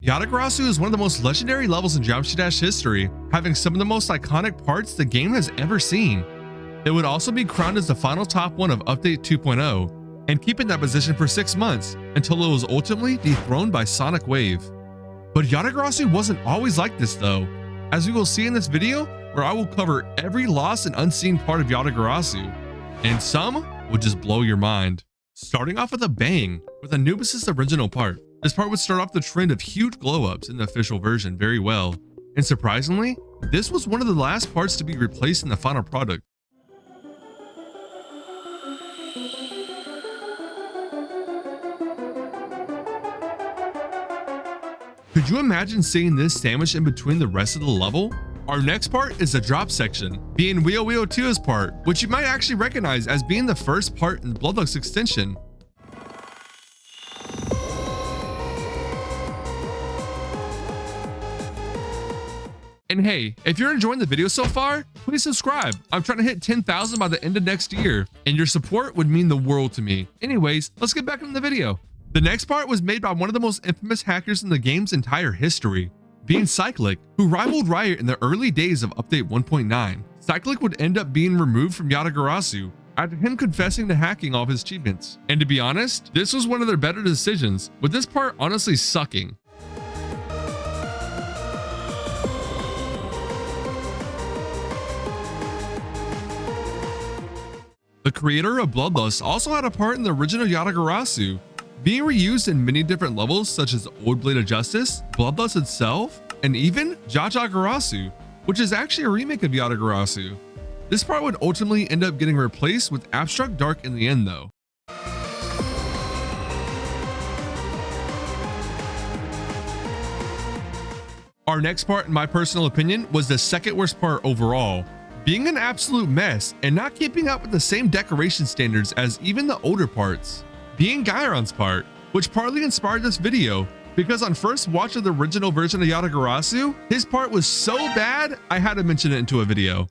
Yatagarasu is one of the most legendary levels in Geometry Dash history, having some of the most iconic parts the game has ever seen. It would also be crowned as the final top one of Update 2.0, and keep in that position for 6 months until it was ultimately dethroned by Sonic Wave. But Yatagarasu wasn't always like this though, as we will see in this video where I will cover every lost and unseen part of Yatagarasu, and some will just blow your mind. Starting off with a bang with Anubis' original part. This part would start off the trend of huge glow-ups in the official version very well, and surprisingly, this was one of the last parts to be replaced in the final product. Could you imagine seeing this sandwiched in between the rest of the level? Our next part is the drop section, being Wheel Wheel 2's part, which you might actually recognize as being the first part in the Bloodlux extension. And hey, if you're enjoying the video so far, please subscribe. I'm trying to hit 10,000 by the end of next year, and your support would mean the world to me. Anyways, let's get back into the video. The next part was made by one of the most infamous hackers in the game's entire history, being Cyclic, who rivaled Riot in the early days of Update 1.9. Cyclic would end up being removed from Yatagarasu after him confessing to hacking all of his achievements. And to be honest, this was one of their better decisions, with this part honestly sucking. The creator of Bloodlust also had a part in the original Yatagarasu, being reused in many different levels such as Old Blade of Justice, Bloodlust itself, and even Yatagarasu, which is actually a remake of Yatagarasu. This part would ultimately end up getting replaced with Abstract Dark in the end though. Our next part, in my personal opinion, was the second worst part overall, being an absolute mess and not keeping up with the same decoration standards as even the older parts, being Gyron's part, which partly inspired this video because on first watch of the original version of Yatagarasu, his part was so bad I had to mention it into a video.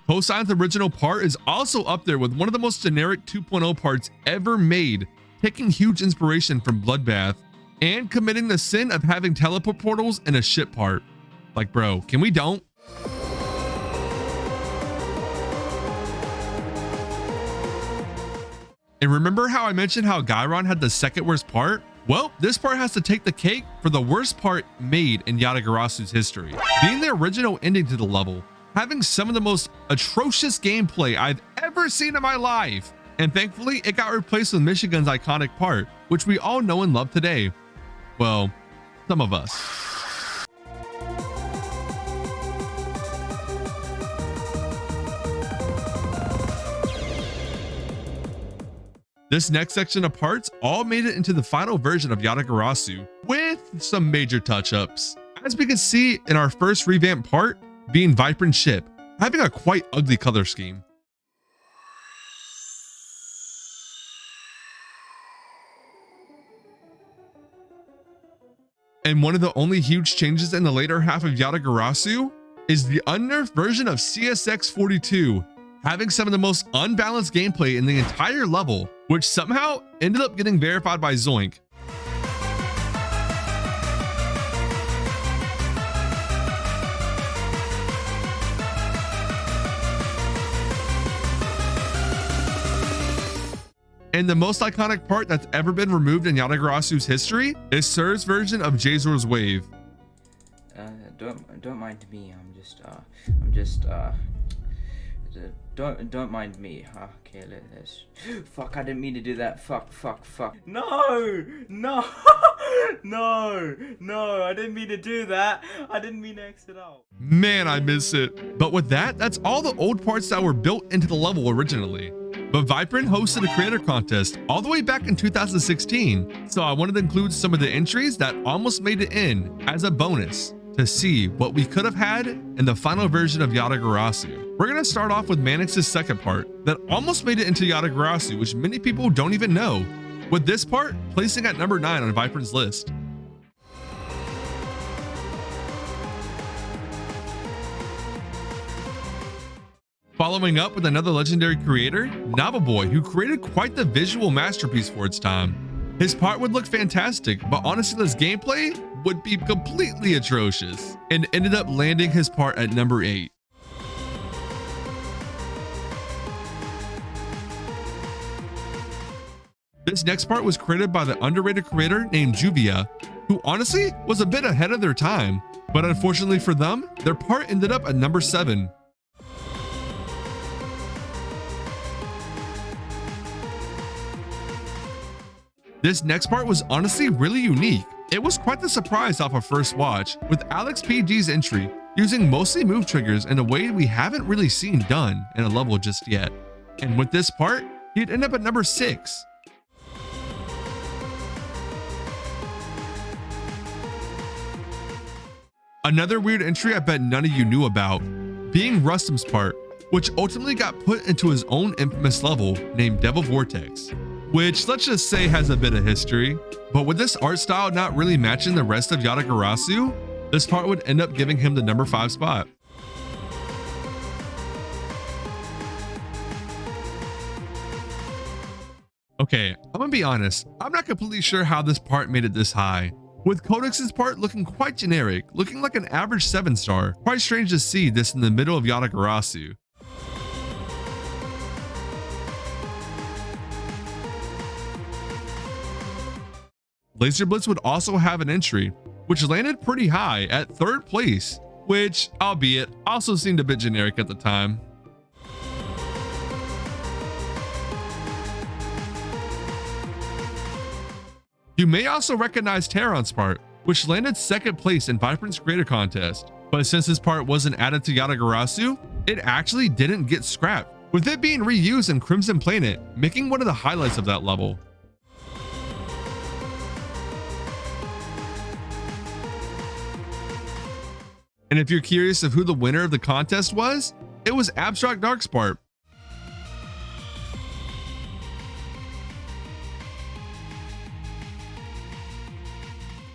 Hosein's original part is also up there with one of the most generic 2.0 parts ever made, taking huge inspiration from Bloodbath and committing the sin of having teleport portals in a ship part. Like, bro, can we don't? And remember how I mentioned how Gyron had the second worst part? Well, this part has to take the cake for the worst part made in Yatagarasu's history, being the original ending to the level, having some of the most atrocious gameplay I've ever seen in my life. And thankfully, it got replaced with Michigan's iconic part, which we all know and love today. Well, some of us. This next section of parts all made it into the final version of Yatagarasu with some major touch-ups. As we can see in our first revamped part, being Viprin ship, having a quite ugly color scheme. And one of the only huge changes in the later half of Yatagarasu is the unnerfed version of CSX42, having some of the most unbalanced gameplay in the entire level, which somehow ended up getting verified by Zoink. And the most iconic part that's ever been removed in Yatagarasu's history is Sir's version of Jazor's Wave. Don't mind me. Don't mind me. Okay, let's. Fuck! I didn't mean to do that. Fuck! No! I didn't mean to do that. I didn't mean to exit out. Man, I miss it. But with that, that's all the old parts that were built into the level originally. But Viprin hosted a creator contest all the way back in 2016, so I wanted to include some of the entries that almost made it in as a bonus to see what we could have had in the final version of Yatagarasu. We're going to start off with Manix's second part that almost made it into Yatagarasu, which many people don't even know, with this part placing at number 9 on Viprin's list. Following up with another legendary creator, Boy, who created quite the visual masterpiece for its time. His part would look fantastic, but honestly his gameplay would be completely atrocious, and ended up landing his part at number 8. This next part was created by the underrated creator named Juvia, who honestly was a bit ahead of their time, but unfortunately for them, their part ended up at number 7. This next part was honestly really unique. It was quite the surprise off of first watch, with Alex PG's entry, using mostly move triggers in a way we haven't really seen done in a level just yet. And with this part, he'd end up at number 6. Another weird entry I bet none of you knew about, being Rustum's part, which ultimately got put into his own infamous level named Devil Vortex, which let's just say has a bit of history. But with this art style not really matching the rest of Yatagarasu, this part would end up giving him the number 5 spot. Okay, I'm gonna be honest, I'm not completely sure how this part made it this high, with Codex's part looking quite generic, looking like an average 7-star. Quite strange to see this in the middle of Yatagarasu. Laser Blitz would also have an entry, which landed pretty high at 3rd place, which, albeit, also seemed a bit generic at the time. You may also recognize Terron's part, which landed 2nd place in Viprin's creator contest, but since this part wasn't added to Yatagarasu, it actually didn't get scrapped, with it being reused in Crimson Planet, making one of the highlights of that level. And if you're curious of who the winner of the contest was, it was Abstract Dark's part,